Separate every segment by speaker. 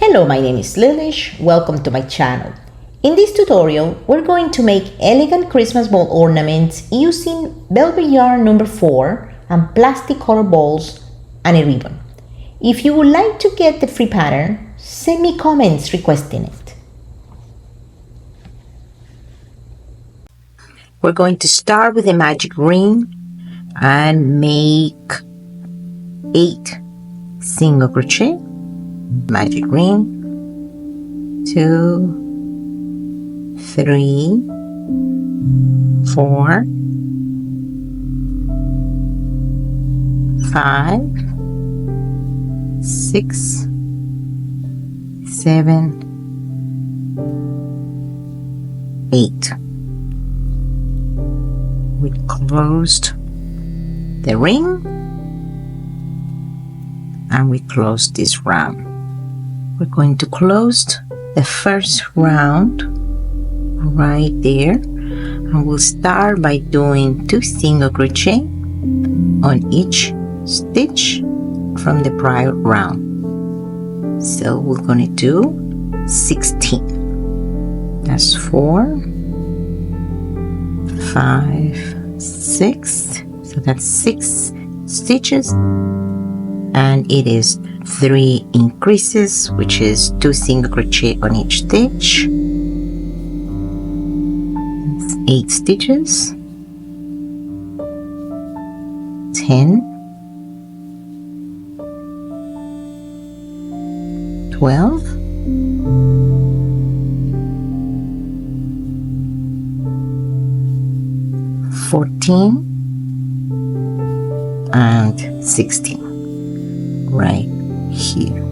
Speaker 1: Hello, my name is Lilish. Welcome to my channel. In this tutorial, we're going to make elegant Christmas ball ornaments using velvet yarn number 4 and plastic color balls and a ribbon. If you would like to get the free pattern, send me comments requesting it. We're going to start with a magic ring and make 8 single crochet. Magic ring, 2, 3, 4, 5, 6, 7, 8. We closed the ring and we closed this round. We're going to close the first round right there, and we'll start by doing 2 single crochet on each stitch from the prior round. So we're going to do 16. That's 4, 5, 6. So that's 6 stitches, and it is 3 increases, which is 2 single crochet on each stitch. That's 8 stitches, 10, 12, 14, and 16 right here.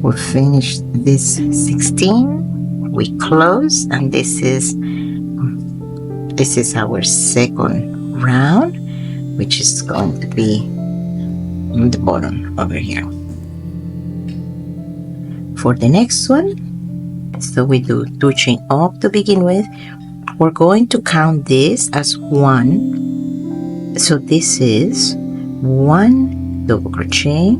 Speaker 1: We finished this 16, we close, and this is our second round, which is going to be on the bottom over here. For the next one, so we do 2 chain up to begin with. We're going to count this as 1. So this is 1 double crochet,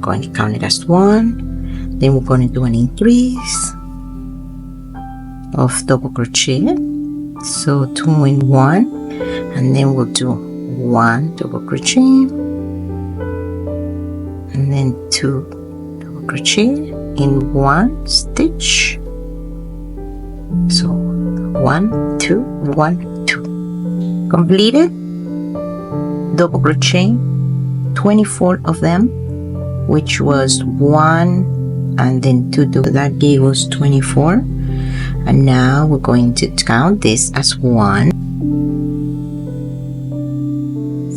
Speaker 1: going to count it as 1, then we're going to do an increase of double crochet, so 2 in 1, and then we'll do 1 double crochet, and then 2 double crochet in 1 stitch, so 1, 2, 1, 2, completed. Double crochet 24 of them, which was 1 and then 2 that gave us 24, and now we're going to count this as 1.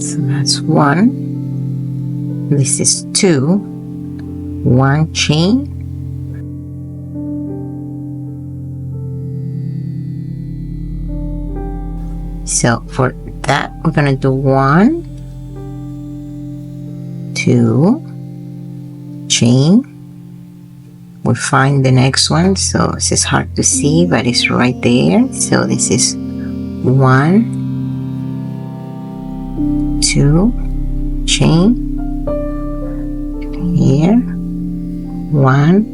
Speaker 1: So that's 1, this is 2, 1 chain, so for that we're gonna do 1, 2, chain. We find the next one, so this is hard to see, but it's right there. So this is 1, 2, chain here, 1,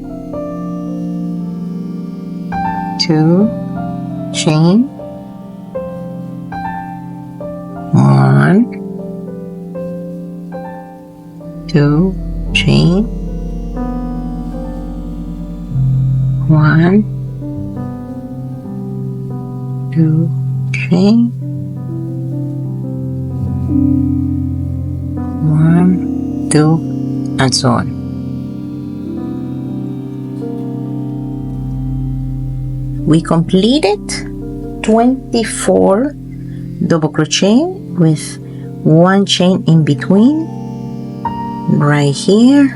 Speaker 1: 2, chain, 1, 2, chain, 1, 2, chain, 1, 2, and so on. We completed 24 double crochet with 1 chain in between right here,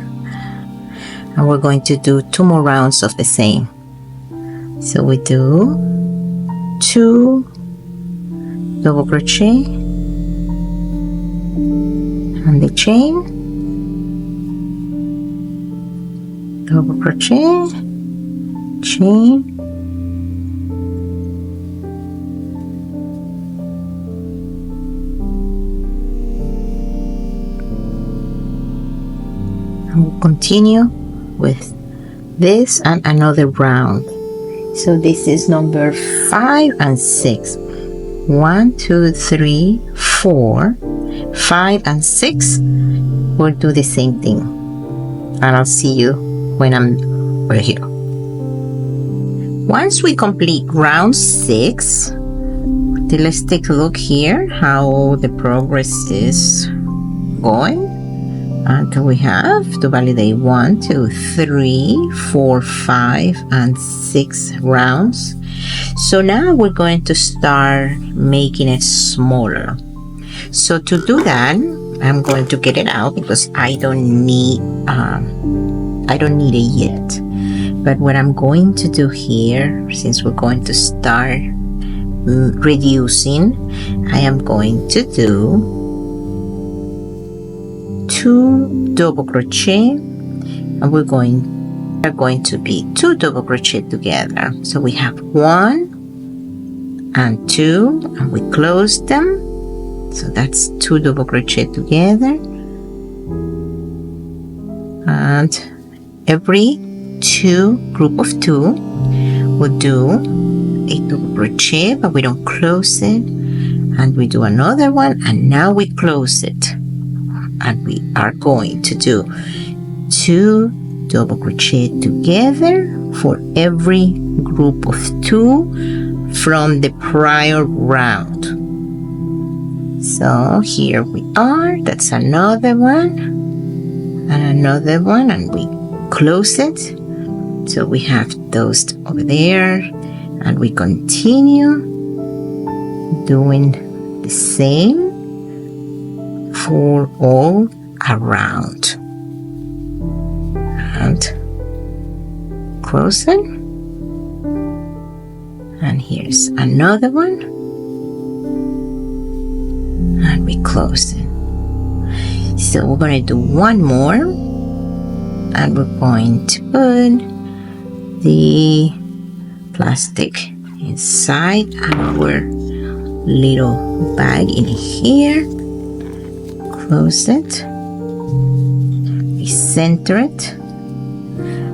Speaker 1: and we're going to do 2 more rounds of the same. So we do 2 double crochet and the chain, double crochet, chain, and we'll continue with this and another round. So this is number 5 and 6. 1, 2, 3, 4, 5 and 6. We'll do the same thing, and I'll see you when we're here. Once we complete round 6, let's take a look here how the progress is going. And we have to validate 1, 2, 3, 4, 5, and 6 rounds. So now we're going to start making it smaller. So to do that, I'm going to get it out because I don't need it yet. But what I'm going to do here, since we're going to start reducing, I am going to do 2 double crochet, and we're going to be 2 double crochet together. So we have 1 and 2, and we close them. So that's 2 double crochet together, and every group of 2 we'll do a double crochet, but we don't close it, and we do another one, and now we close it, and we are going to do 2 double crochet together for every group of 2 from the prior round. So here we are, that's another one and another one, and we close it. So we have those over there, and we continue doing the same for all around, and close it. And here's another one, and we close it. So we're going to do one more, and we're going to put the plastic inside our little bag in here. Close it, we center it,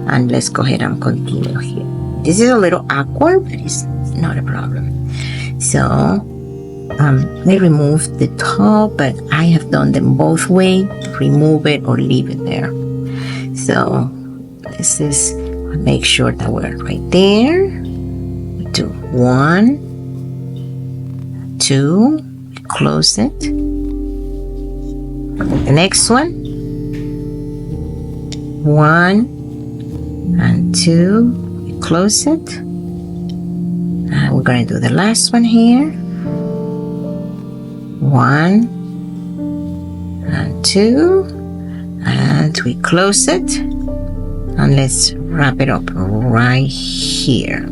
Speaker 1: and let's go ahead and continue here. This is a little awkward, but it's not a problem. So they remove the top, but I have done them both ways, remove it or leave it there. So this is, make sure that we're right there. We do 1, 2, close it. The next one, 1 and 2, we close it. And we're going to do the last one here, 1 and 2, and we close it, and let's wrap it up right here.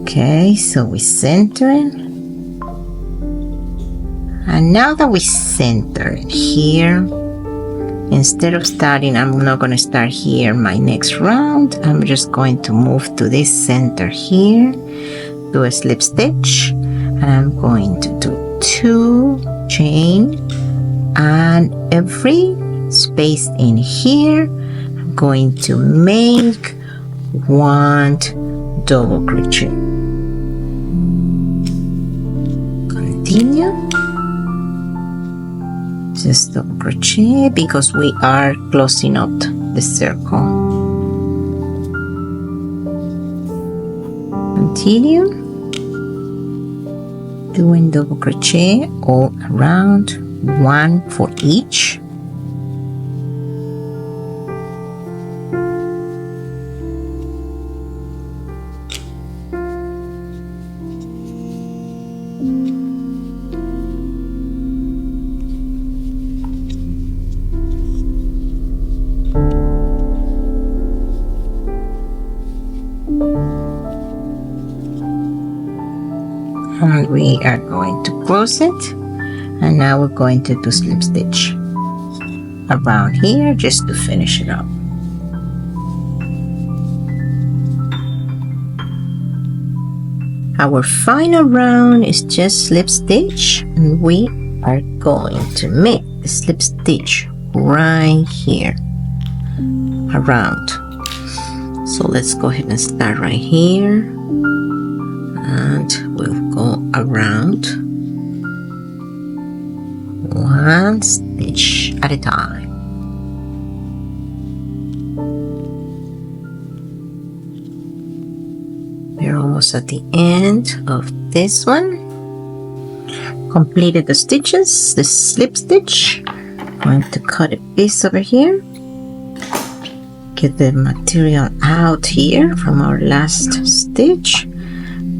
Speaker 1: Okay, so we center it, and now that we center it here, instead of starting, I'm not going to start here my next round. I'm just going to move to this center here, do a slip stitch, and I'm going to do 2 chain, and every space in here I'm going to make 1 double crochet. Continue, just double crochet because we are closing up the circle. Continue doing double crochet all around, 1 for each. And we are going to close it, and now we're going to do slip stitch around here just to finish it up. Our final round is just slip stitch, and we are going to make the slip stitch right here around. So let's go ahead and start right here, and we'll go around one stitch at a time. We're almost at the end of this one. Completed the stitches, the slip stitch. Going to cut a piece over here. Get the material out here from our last stitch.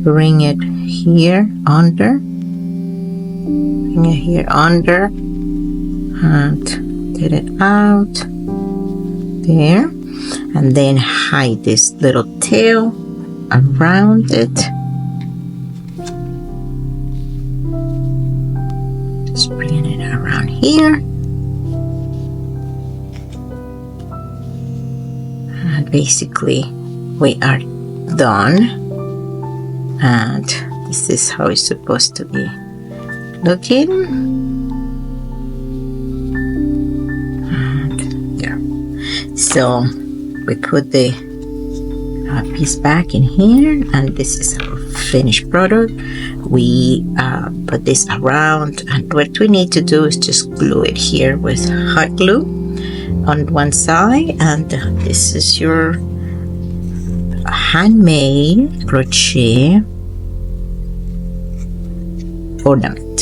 Speaker 1: Bring it here under. Bring it here under. And get it out there. And then hide this little tail around it. Just bring it around here. And basically we are done. And this is how it's supposed to be looking. And there. So we put the piece back in here, and this is our finished product. We put this around, and what we need to do is just glue it here with hot glue on one side, and this is your handmade crochet ornament.